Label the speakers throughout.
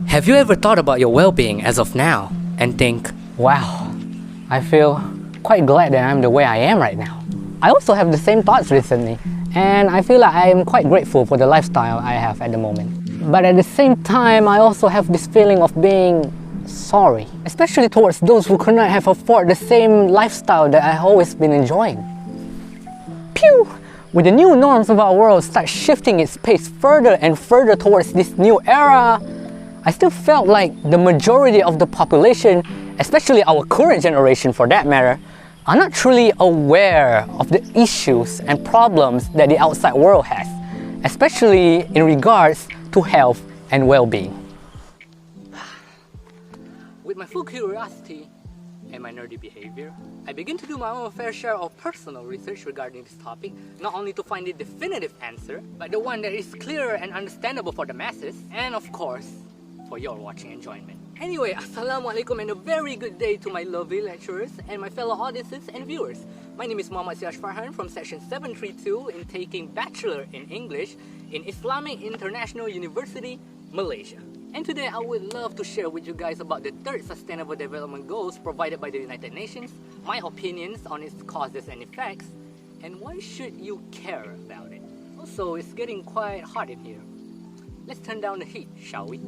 Speaker 1: Have you ever thought about your well-being as of now and think, wow, I feel quite glad that I'm the way I am right now? I also have the same thoughts recently, and I feel like I am quite grateful for the lifestyle I have at the moment. But at the same time, I also have this feeling of being sorry, especially towards those who could not have afforded the same lifestyle that I've always been enjoying. Pew! With the new norms of our world start shifting its pace further and further towards this new era, I still felt like the majority of the population, especially our current generation for that matter, are not truly aware of the issues and problems that the outside world has, especially in regards to health and well-being. With my full curiosity and my nerdy behavior, I begin to do my own fair share of personal research regarding this topic, not only to find the definitive answer, but the one that is clear and understandable for the masses, and of course, for your watching enjoyment. Anyway, assalamualaikum and a very good day to my lovely lecturers and my fellow audiences and viewers. My name is Muhammad Siyash Farhan from section 732 in taking Bachelor in English in Islamic International University, Malaysia. And today I would love to share with you guys about the third Sustainable Development Goals provided by the United Nations, my opinions on its causes and effects, and why should you care about it. Also, it's getting quite hot in here. Let's turn down the heat, shall we?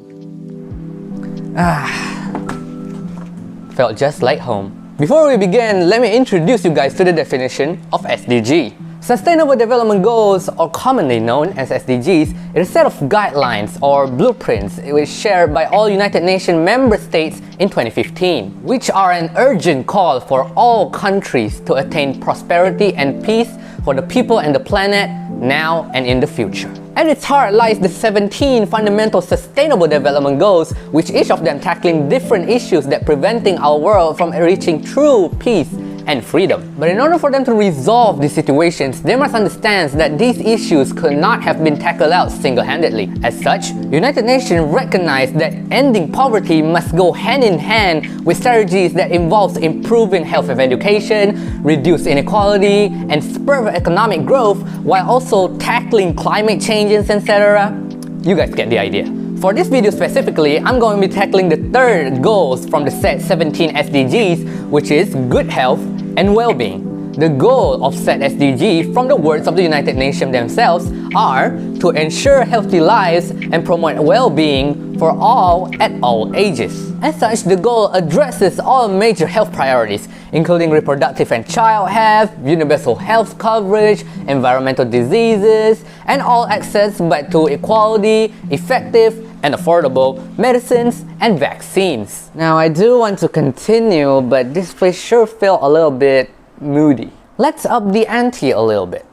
Speaker 1: Felt just like home. Before we begin, let me introduce you guys to the definition of SDG. Sustainable Development Goals, or commonly known as SDGs, is a set of guidelines or blueprints which shared by all United Nations member states in 2015, which are an urgent call for all countries to attain prosperity and peace for the people and the planet now and in the future. At its heart lies the 17 fundamental Sustainable Development Goals, which each of them tackling different issues that preventing our world from reaching true peace and freedom. But in order for them to resolve these situations, they must understand that these issues could not have been tackled out single-handedly. As such, United Nations recognize that ending poverty must go hand in hand with strategies that involves improving health and education, reduce inequality, and spur economic growth while also tackling climate changes, etc. You guys get the idea. For this video specifically, I'm going to be tackling the third goals from the set 17 SDGs, which is good health and well-being. The goal of set SDG, from the words of the United Nations themselves, are to ensure healthy lives and promote well-being for all at all ages. As such, the goal addresses all major health priorities, including reproductive and child health, universal health coverage, environmental diseases, and all access but to equality, effective and affordable medicines and vaccines. Now, I do want to continue, but this place sure felt a little bit moody. Let's up the ante a little bit.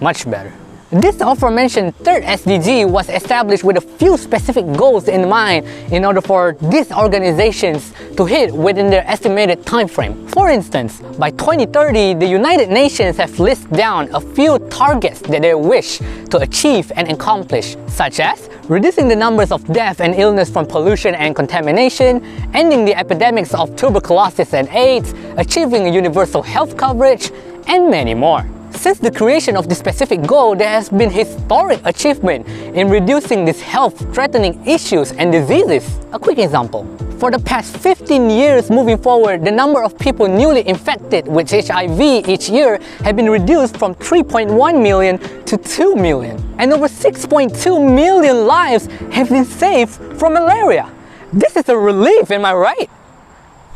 Speaker 1: Much better. This aforementioned third SDG was established with a few specific goals in mind in order for these organizations to hit within their estimated time frame. For instance, by 2030, the United Nations have listed down a few targets that they wish to achieve and accomplish, such as reducing the numbers of death and illness from pollution and contamination, ending the epidemics of tuberculosis and AIDS, achieving universal health coverage, and many more. Since the creation of this specific goal, there has been historic achievement in reducing these health-threatening issues and diseases. A quick example. For the past 15 years moving forward, the number of people newly infected with HIV each year have been reduced from 3.1 million to 2 million. And over 6.2 million lives have been saved from malaria. This is a relief, am I right?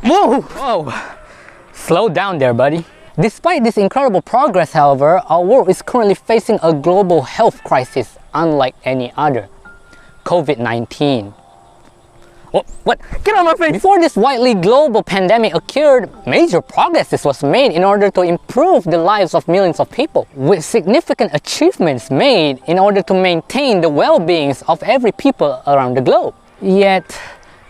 Speaker 1: Whoa! Whoa! Slow down there, buddy. Despite this incredible progress, however, our world is currently facing a global health crisis unlike any other. COVID-19. What? Get on my face! Before this widely global pandemic occurred, major progress was made in order to improve the lives of millions of people, with significant achievements made in order to maintain the well-being of every people around the globe. Yet,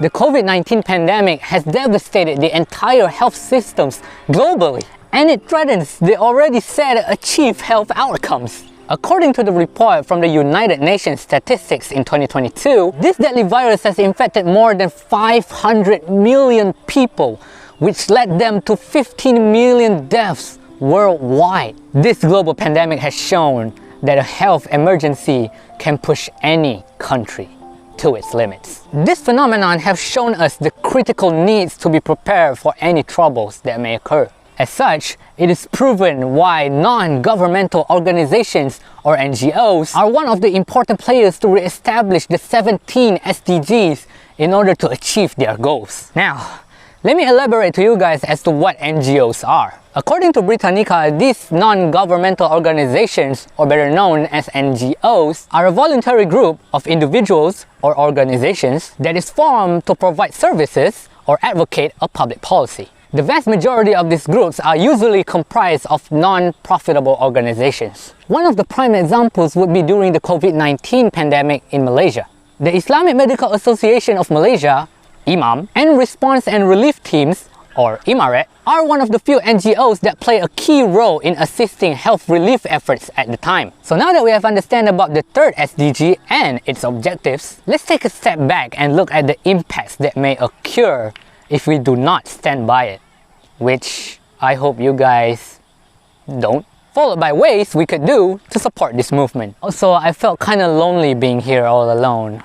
Speaker 1: the COVID-19 pandemic has devastated the entire health systems globally, and it threatens the already set achieved health outcomes. According to the report from the United Nations Statistics in 2022, this deadly virus has infected more than 500 million people, which led them to 15 million deaths worldwide. This global pandemic has shown that a health emergency can push any country. to its limits. This phenomenon has shown us the critical needs to be prepared for any troubles that may occur. As such, it is proven why non-governmental organizations or NGOs are one of the important players to re-establish the 17 SDGs in order to achieve their goals. Now, let me elaborate to you guys as to what NGOs are. According to Britannica, these non-governmental organizations, or better known as NGOs, are a voluntary group of individuals or organizations that is formed to provide services or advocate a public policy. The vast majority of these groups are usually comprised of non-profitable organizations. One of the prime examples would be during the COVID-19 pandemic in Malaysia. The Islamic Medical Association of Malaysia, IMAM, and Response and Relief Teams, or IMARET, are one of the few NGOs that play a key role in assisting health relief efforts at the time. So now that we have understood about the third SDG and its objectives, let's take a step back and look at the impacts that may occur if we do not stand by it, which I hope you guys don't. Followed by ways we could do to support this movement. Also, I felt kind of lonely being here all alone.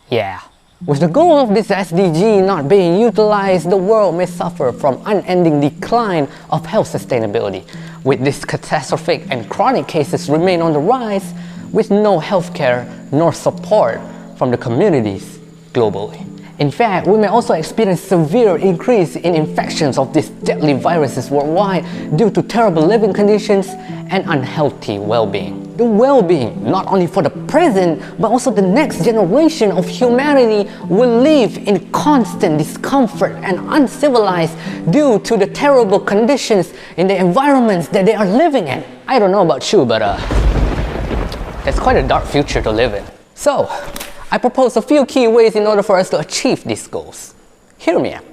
Speaker 1: Yeah. With the goal of this SDG not being utilized, the world may suffer from unending decline of health sustainability, with these catastrophic and chronic cases remain on the rise with no healthcare nor support from the communities globally. In fact, we may also experience severe increase in infections of these deadly viruses worldwide due to terrible living conditions and unhealthy well-being. The well-being, not only for the present, but also the next generation of humanity will live in constant discomfort and uncivilized due to the terrible conditions in the environments that they are living in. I don't know about you, but that's quite a dark future to live in. So, I propose a few key ways in order for us to achieve these goals. Hear me out.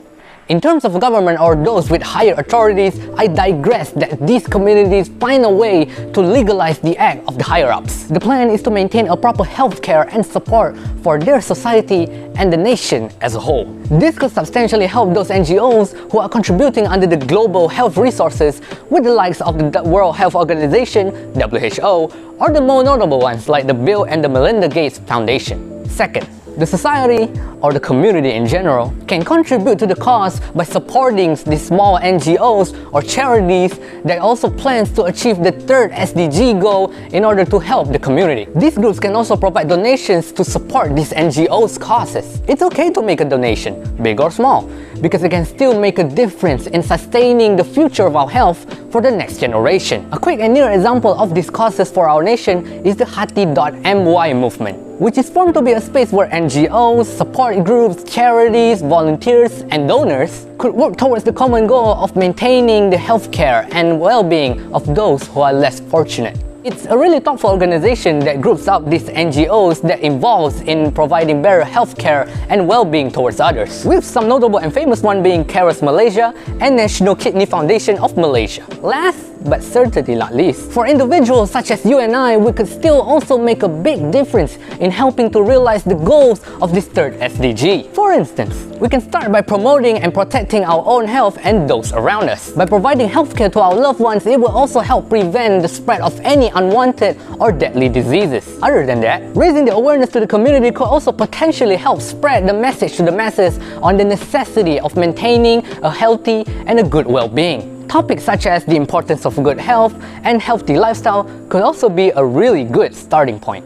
Speaker 1: In terms of government or those with higher authorities, I digress that these communities find a way to legalize the act of the higher-ups. The plan is to maintain a proper healthcare and support for their society and the nation as a whole. This could substantially help those NGOs who are contributing under the global health resources with the likes of the World Health Organization, WHO, or the more notable ones like the Bill and the Melinda Gates Foundation. Second, the society or the community in general can contribute to the cause by supporting these small NGOs or charities that also plans to achieve the third SDG goal in order to help the community. These groups can also provide donations to support these NGOs' causes. It's okay to make a donation, big or small, because it can still make a difference in sustaining the future of our health for the next generation. A quick and near example of these causes for our nation is the Hati.my movement, which is formed to be a space where NGOs, support groups, charities, volunteers, and donors could work towards the common goal of maintaining the healthcare and well-being of those who are less fortunate. It's a really thoughtful organization that groups up these NGOs that involves in providing better healthcare and well-being towards others, with some notable and famous one being Cares Malaysia and National Kidney Foundation of Malaysia. Last but certainly not least, for individuals such as you and I, we could still also make a big difference in helping to realize the goals of this third SDG. For instance, we can start by promoting and protecting our own health and those around us. By providing healthcare to our loved ones, it will also help prevent the spread of any unwanted or deadly diseases. Other than that, raising the awareness to the community could also potentially help spread the message to the masses on the necessity of maintaining a healthy and a good well-being. Topics such as the importance of good health and healthy lifestyle could also be a really good starting point.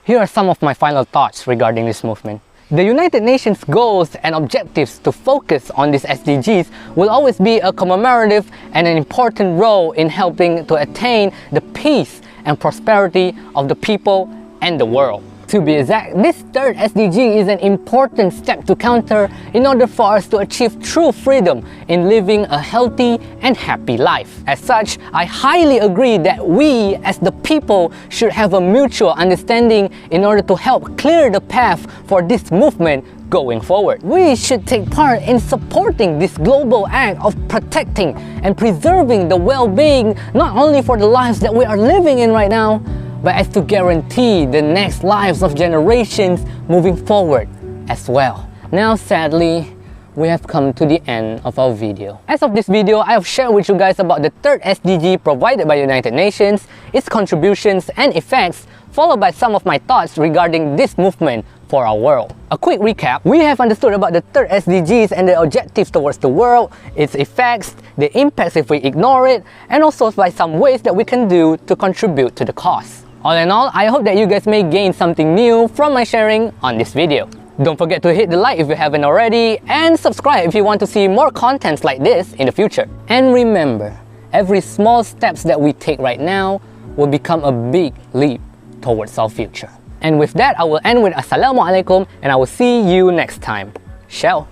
Speaker 1: Here are some of my final thoughts regarding this movement. The United Nations goals and objectives to focus on these SDGs will always be a commemorative and an important role in helping to attain the peace and prosperity of the people and the world. To be exact, this third SDG is an important step to counter in order for us to achieve true freedom in living a healthy and happy life. As such, I highly agree that we as the people should have a mutual understanding in order to help clear the path for this movement going forward. We should take part in supporting this global act of protecting and preserving the well-being not only for the lives that we are living in right now, but as to guarantee the next lives of generations moving forward as well. Now sadly, we have come to the end of our video. As of this video, I have shared with you guys about the third SDG provided by the United Nations, its contributions and effects, followed by some of my thoughts regarding this movement for our world. A quick recap, we have understood about the third SDGs and the objectives towards the world, its effects, the impacts if we ignore it, and also by some ways that we can do to contribute to the cause. All in all, I hope that you guys may gain something new from my sharing on this video. Don't forget to hit the like if you haven't already, and subscribe if you want to see more contents like this in the future. And remember, every small steps that we take right now will become a big leap towards our future. And with that, I will end with Assalamu alaikum, and I will see you next time. Ciao.